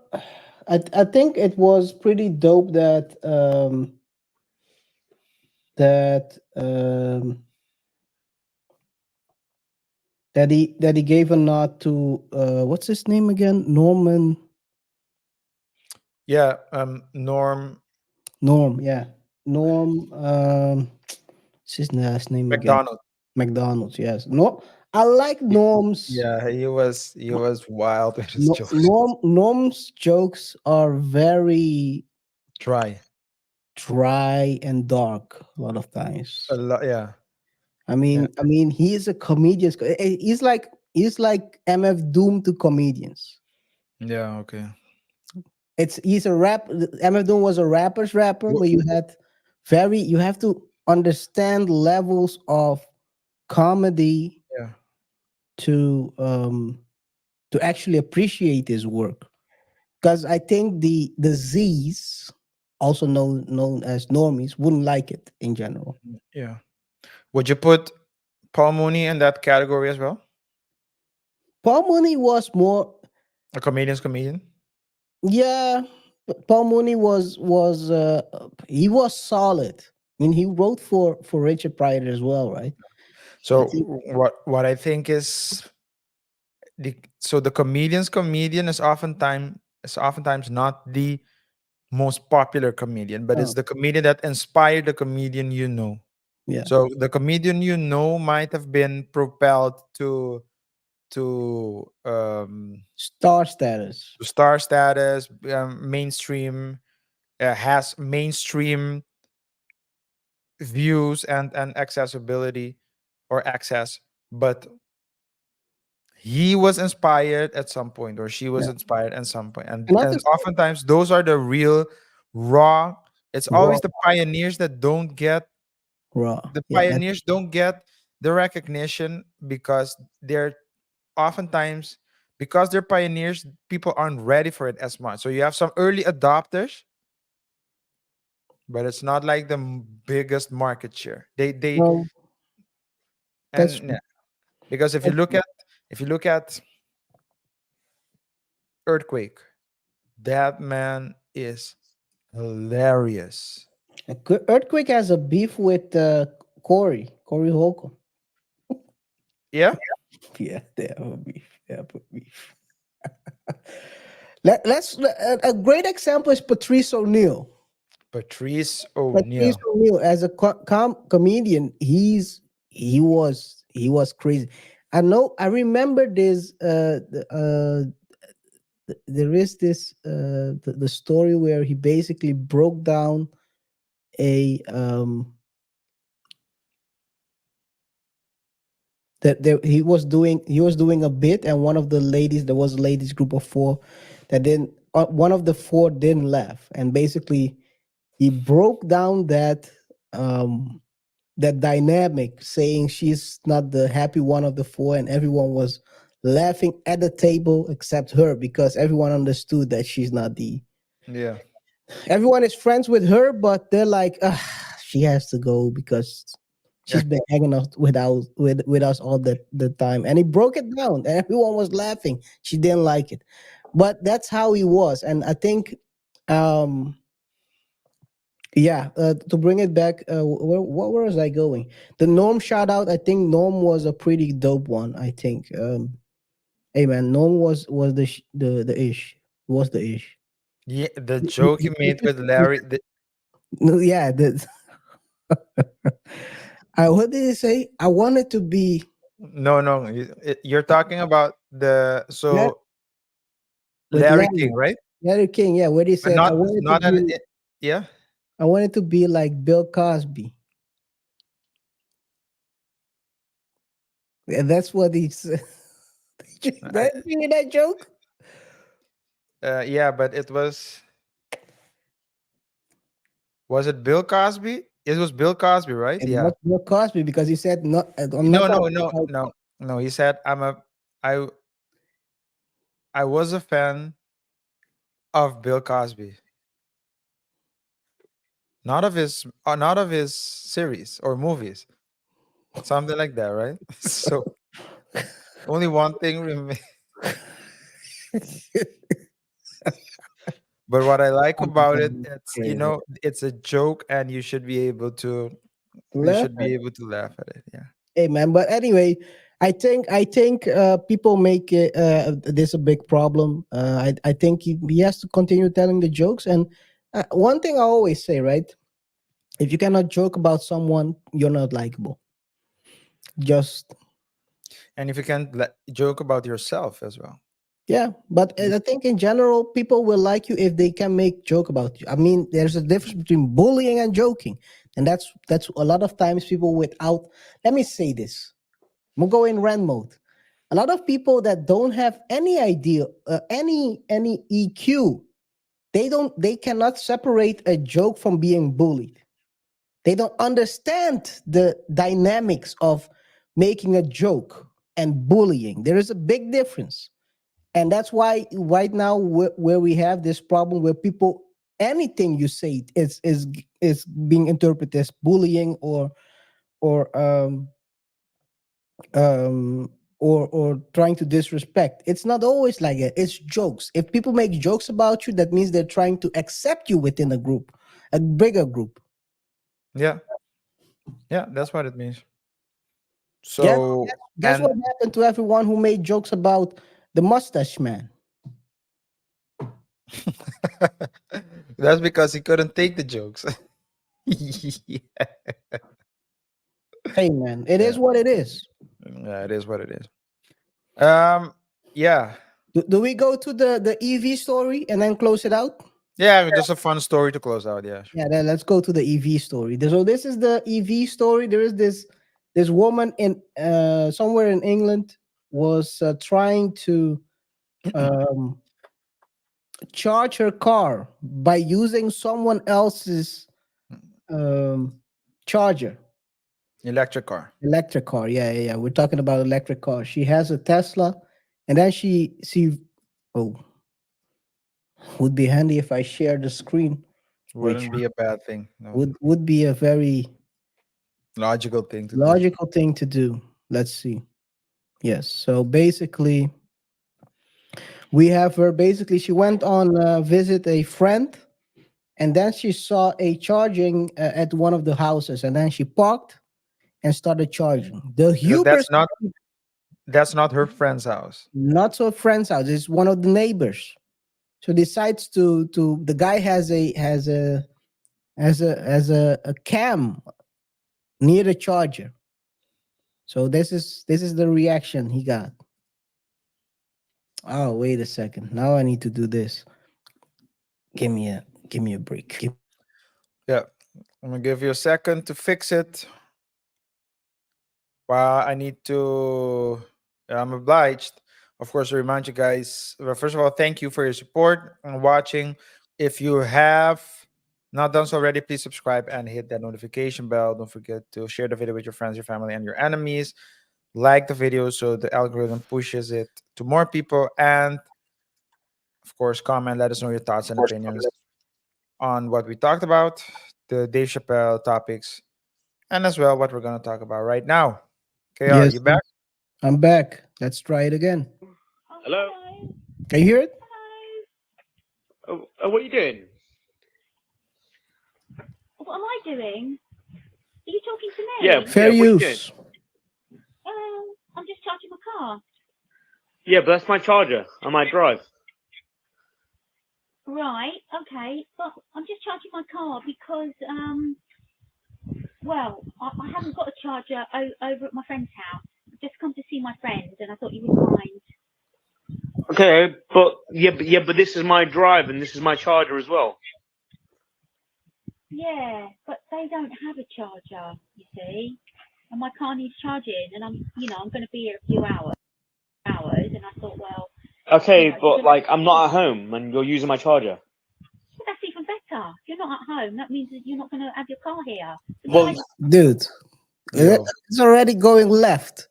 I think it was pretty dope that that um, that he gave a nod to what's his name again? Yeah, Norm Norm, yeah. Norm, what's his last name again? McDonald. McDonald's, yes. No, I like Y- Norm's. Yeah, he was No, wild with his jokes. Norm's jokes are very Try dry and dark a lot of a times. lot. Yeah, yeah, I mean, he is a comedian. He's like MF Doom to comedians. yeah. Okay. He's a rap. MF Doom was a rapper's rapper, Wh- but you have to understand levels of comedy Yeah, to actually appreciate his work. Because I think the Z's, also known as normies, wouldn't like it in general. yeah. Would you put Paul Mooney in that category as well? Paul Mooney was more, A comedian's comedian. yeah. Paul Mooney was he was solid. I mean, he wrote for Richard Pryor as well, right? I So think, what I think is the comedian's comedian is oftentimes not the most popular comedian, but it's oh, the comedian that inspired the comedian you know. yeah, So the comedian you know might have been propelled to star status. star status, mainstream, has mainstream views and accessibility or access, but he was inspired at some point or she was Yeah, inspired at some point, and another oftentimes those are the real raw. It's raw, always the pioneers that don't get raw. the Yeah, pioneers don't get the recognition because they're oftentimes because they're pioneers, people aren't ready for it as much. So you have some early adopters, but it's not like the biggest market share. They well, that's and yeah, because if you that's look at if you look at Earthquake, that man is hilarious. Earthquake has a beef with Corey Holcomb. Yeah, Yeah, they have a beef. They have a beef. A great example is Patrice O'Neill. Patrice Patrice O'Neill. O'Neill as a comedian, he was crazy. I remember this. There is this the story where he basically broke down a that there, he was doing a bit, and one of the ladies, there was a ladies group of four that didn't one of the four didn't laugh, and basically He broke down um that dynamic, saying she's not the happy one of the four, and everyone was laughing at the table except her because everyone understood that she's not the. Yeah. Everyone is friends with her, but they're like, she has to go because Yeah. she's been hanging out with us all the time. And he broke it down, and everyone was laughing. She didn't like it, but that's how he was. And I think, um, yeah, to bring it back, where was I going? The Norm shout out. I think Norm was a pretty dope one. I think. Hey man, Norm was the ish. Was the ish. Yeah, the You- joke he you- made with Larry. no, yeah, I what did he say? I wanted to be No, no, you're talking about the yeah with Larry Larry, King, right? Larry King. Yeah, where he But said not an yeah. I wanted to be like Bill Cosby. Yeah, that's what he said. I, That you hear that joke? yeah, but it was it Bill Cosby? It was Bill Cosby, right? It Yeah. was Bill Cosby because he said not. I'm not No, no, talking no, about. no, no. He said I I was a fan of Bill Cosby, not of his series or movies, something like that, right? So only one thing remains. But what I like about it, it's Crazy. it's a joke, and you Laugh should at be able to laugh at it. Yeah. Hey man, but anyway, I think people make this a big problem. I think he has to continue telling the jokes. And one thing I always say, right? If you cannot joke about someone, you're not likable. Just And if you can joke about yourself as well. yeah, but Mm. I think in general, people will like you if they can make joke about you. I mean, there's a difference between bullying and joking, and that's a lot of times people without. Let me say this. We'll go in rant mode. A lot of people that don't have any idea, any EQ, they cannot separate a joke from being bullied. They don't understand the dynamics of making a joke and bullying. There is a big difference, and that's why right now where we have this problem where people anything you say is being interpreted as bullying or um or trying to disrespect. It's not always like it. It's jokes. If people make jokes about you, that means they're trying to accept you within a group, a bigger group. Yeah, yeah, that's what it means. Guess, So guess and what happened to everyone who made jokes about the mustache man? that's because he couldn't take the jokes. Yeah, Hey man, it yeah, is what it is. yeah, it is what it is. Um, yeah, Do we go to the EV story and then close it out? yeah, just a fun story to close out. Yeah, Yeah, then let's go to the EV story. So this is the EV story. There is this woman in somewhere in England was trying to um, charge her car by using someone else's um, charger. electric car. Electric car. Yeah, yeah, yeah. We're talking about electric car. She has a Tesla, and then she oh would be handy if I share the screen with Wouldn't you. be a bad thing. No, Would be a very logical thing to do. logical thing to do. Let's see. Yes. So basically, we have her. Basically, she went on visit a friend, and then she saw a charging at one of the houses, and then she parked and started charging. The Because hubris, that's not her friend's house. not so friend's house, it's one of the neighbors. So decides to the guy has a cam near the charger. So this is the reaction he got. Oh wait a second. Now I need to do this. Give me a break. Yeah, I'm gonna give you a second to fix it. Well, I need to. I'm obliged, of course, to remind you guys. Well, first of all, thank you for your support and watching. If you have Not done so already, please subscribe and hit that notification bell. Don't forget to share the video with your friends, your family, and your enemies. Like the video so the algorithm pushes it to more people. And of course, comment, let us know your thoughts and opinions on what we talked about, the Dave Chappelle topics, and as well what we're going to talk about right now. KR, Yes, you back? I'm back. Let's try it again. Hello? Can you hear it? What are you doing? What am I doing? Are you talking to me? Yeah, Fair what are you doing? use. I'm just charging my car. Yeah, but that's my charger. I might drive. Right, okay. But I'm just charging my car because, well, I haven't got a charger over at my friend's house. I've just come to see my friend and I thought you would mind. Okay, but this is my drive and this is my charger as well. Yeah, but they don't have a charger, you see. And my car needs charging and I'm going to be here a few hours. And I thought, well, Okay, but like I'm not at home and you're using my charger. well, that's even better. If you're not at home, that means that you're not going to have your car here. So Well, Dude, Yo. it's already going left.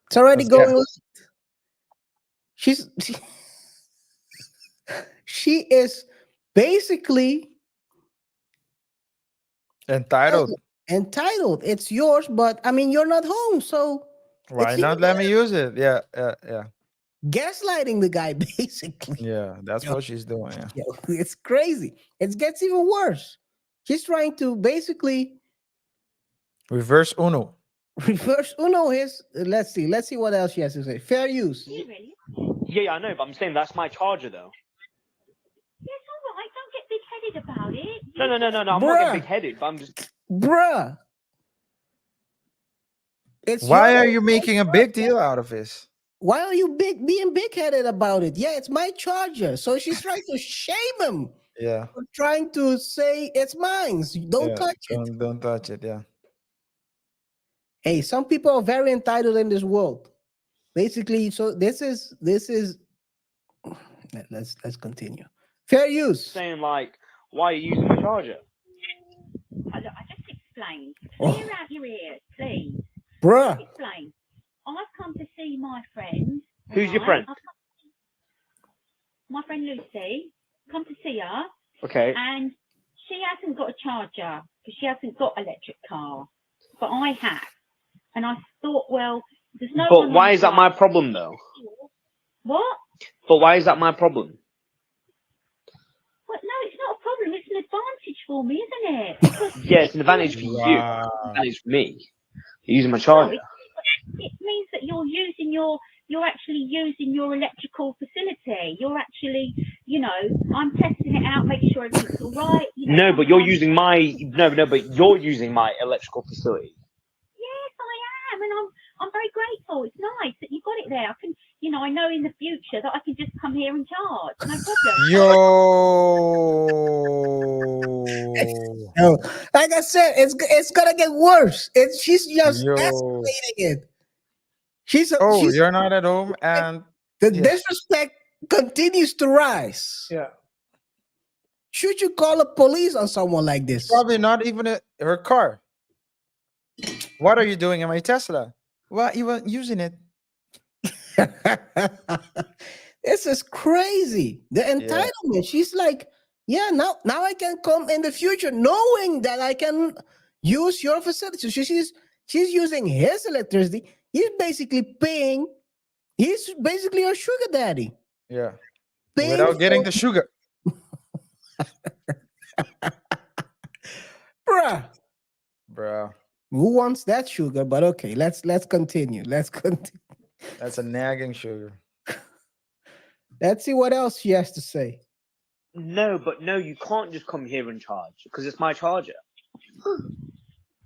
It's already Let's going go. left. She's she is basically Entitled. entitled. It's yours, but I mean you're not home, so Why it's not even let me use it? Yeah. gaslighting the guy basically. Yeah, that's Yo, what she's doing. Yeah. yo, it's crazy. It gets even worse. She's trying to basically Reverse Uno. reverse Uno his. Let's see what else she has to say. Fair use. you really? yeah, I know, but I'm saying that's my charger though. Yes, all right. Don't get big-headed about it. No, I'm not Bruh. getting big-headed, but I'm just. Bruh. It's Why your are you making a big deal out of this? why are you being big-headed about it? Yeah, it's my charger. So she's trying to shame him Yeah. for trying to say it's mine. Don't Yeah. touch it. Don't touch it. Yeah. Hey, some people are very entitled in this world. Basically, so this is let's continue. Fair use. Saying like, why are you using my charger? Look, I just explained. Oh. Clear out your ears, please. Bruh. Explain. I've come to see my friend. Who's your right? friend? My friend Lucy. Come to see her, Okay. and she hasn't got a charger because she hasn't got an electric car, but I have. And I thought, well, there's no. But one why on is that my site. problem though? What? But why is that my problem? Well, no, it's not a problem. It's an advantage for me, isn't it? Because Yeah, it's an advantage for you. Wow. It's an advantage for me. You're using my no, charger. it means that you're actually using your electrical facility. You're actually, I'm testing it out, making sure everything's all right. No, but you're using my but you're using my electrical facility. Yes, I am, and I'm very grateful. It's nice that you got it there. I can, I know in the future that I can just come here and charge. No problem. Yo. No, like I said, it's gonna get worse. She's just Yo. escalating it. She's Oh, you're not at home, and the yeah. disrespect continues to rise. Yeah. Should you call the police on someone like this? Probably not even her car. What are you doing in my Tesla? Well, you weren't using it. This is crazy. The entitlement. She's like, yeah, now I can come in the future knowing that I can use your facility. So she's using his electricity. He's basically a sugar daddy. Yeah. Paying Without getting for- the sugar. bruh. Bro. Who wants that sugar? But okay, let's continue. Let's continue. That's a nagging sugar. Let's see what else she has to say. No, you can't just come here and charge because it's my charger.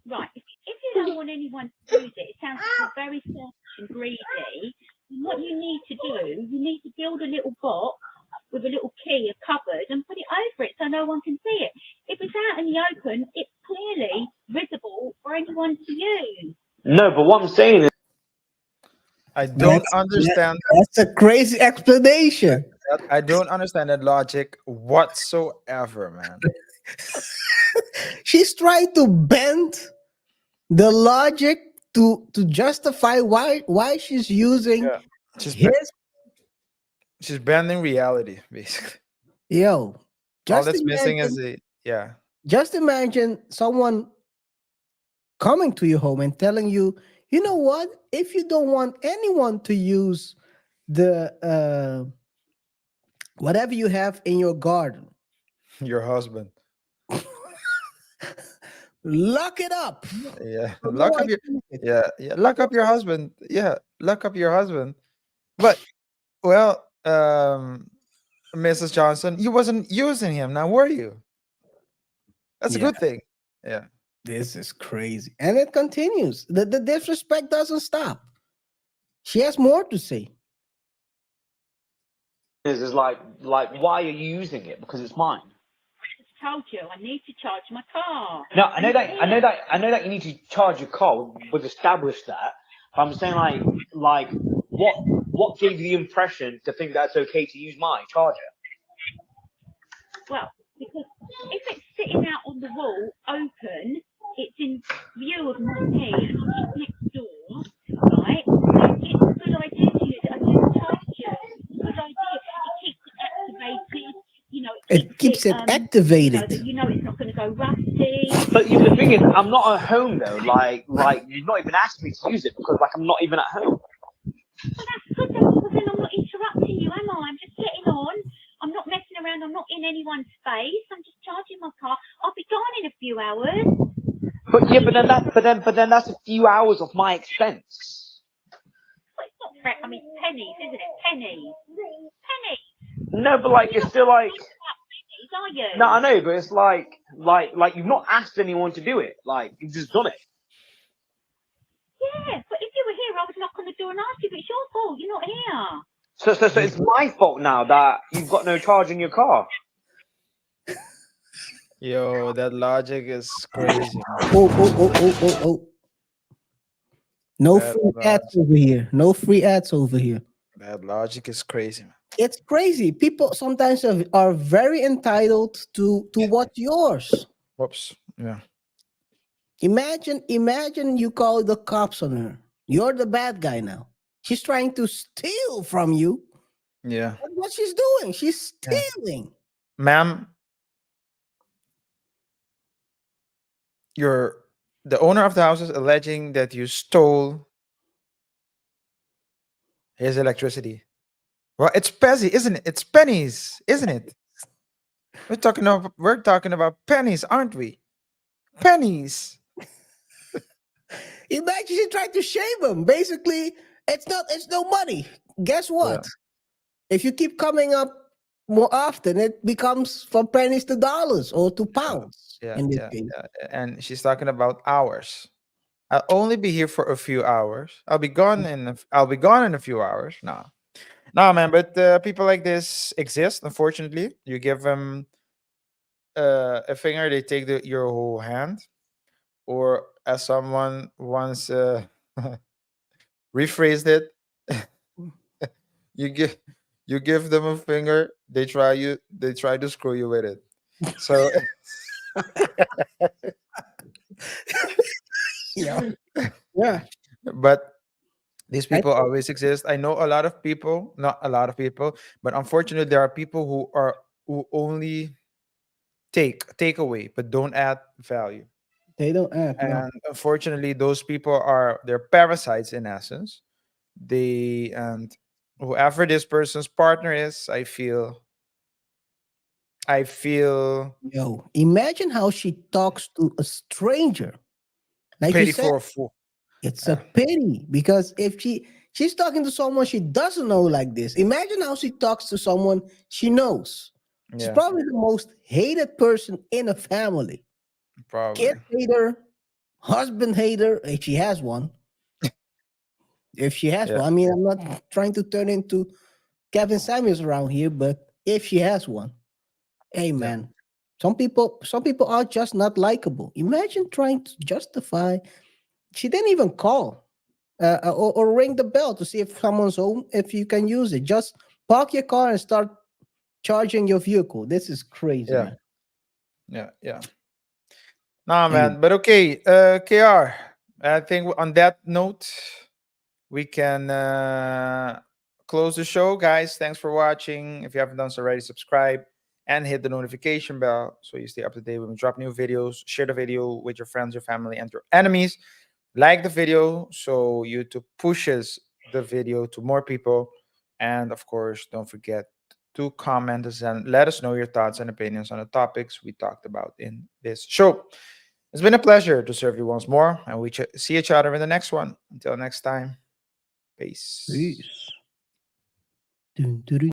Right. If you don't want anyone to use it, it sounds like you're very selfish and greedy. And what you need to do, you need to build a little box with a little key, a cupboard, and put it over it so no one can see it. If it's out in the open, it's clearly visible for anyone to use. No, but what I'm saying is, I don't understand. That's a crazy explanation. I don't understand that logic whatsoever, man. She's trying to bend the logic to justify why she's using Yeah. She's be- his she's bending reality, basically. yo. All Just that's missing imagine, is a yeah. just imagine someone coming to your home and telling you, you know what? If you don't want anyone to use the whatever you have in your garden, Your husband. lock it up. Yeah. So no Lock one up your can use it. yeah, yeah. Lock up your husband. Yeah. Lock up your husband. But well, Mrs. Johnson, you wasn't using him now, were you? That's a Yeah, good thing. Yeah. this is crazy. And it continues. The disrespect doesn't stop. She has more to say. Is like why are you using it? Because it's mine. I just told you I need to charge my car. No, I know that you need to charge your car. We've established that. But I'm saying like what gave you the impression to think that's okay to use my charger? Well, because if it's sitting out on the wall open, it's in view of me and I'm just next door, right? Then it's a good idea to use it. I just told you. It's a good idea. It keeps it activated, you know, It keeps it so activated. that you know it's not going to go rusty. But the thing is, I'm not at home though. Like you've not even asked me to use it because like I'm not even at home. Well, that's good then, because then I'm not interrupting you, am I? I'm just getting on. I'm not messing around. I'm not in anyone's space. I'm just charging my car. I'll be gone in a few hours. But yeah, but then that's a few hours of my expense. Well, it's not I mean, pennies, isn't it? Pennies. Pennies. No, but like You're it's not still like pennies, are you? no, I know, but it's like you've not asked anyone to do it. Like you've just done it. Yeah, but if you were here, I would knock on the door and ask you, but it's your fault. You're not here. So it's my fault now that you've got no charge in your car. Yo, that logic is crazy, man. Oh. No That free ads logic, over here. No free ads over here. that logic is crazy, man. It's crazy. People sometimes are very entitled to what's yours. Whoops. Yeah. Imagine you call the cops on her. You're the bad guy now. She's trying to steal from you. Yeah. That's what she's doing. She's Yeah. stealing. Ma'am, you're the owner of the house is alleging that you stole his electricity. Well, it's Pezzy, isn't it? It's pennies, isn't it? We're talking about pennies, aren't we? Pennies. Imagine she tried to shame him. Basically, it's no money. Guess Yeah. what? If you keep coming up more often, it becomes from pennies to dollars or to pounds Yeah, in this yeah, case. yeah. And she's talking about hours. I'll only be here for a few hours. I'll be gone in a few hours. No, man. But people like this exist. Unfortunately, you give them a finger, they take your whole hand. Or as someone once rephrased it, you give you give them a finger, they try to screw you with it. So Yeah. Yeah. but these I people always exist. I know a lot of people, not a lot of people, but unfortunately there are people who only take away but don't add value. they don't act, no. And unfortunately those people they're parasites in essence. They and whoever this person's partner is, I feel Yo, imagine how she talks to a stranger. Like you pity said, for a fool. it's a Yeah, pity because if she's talking to someone she doesn't know like this, imagine how she talks to someone she knows. She's yeah, probably the most hated person in a family. Kid probably. hater, husband hater, if she has one. If she has Yeah, one. I mean, I'm not trying to turn into Kevin Samuels around here, but if she has one, hey yeah, man, some people are just not likable. Imagine trying to justify. She didn't even call or ring the bell to see if someone's home, if you can use it. Just park your car and start charging your vehicle. This is crazy, yeah. man. Yeah. Nah, Thank you. man. But okay, KR. I think on that note, we can close the show, guys. Thanks for watching. If you haven't done so already, subscribe and hit the notification bell so you stay up to date when we drop new videos. Share the video with your friends, your family, and your enemies. Like the video so YouTube pushes the video to more people. And of course, don't forget to comment us and let us know your thoughts and opinions on the topics we talked about in this show. It's been a pleasure to serve you once more, and we see each other in the next one. Until next time, peace. Peace. Dun, dun, dun.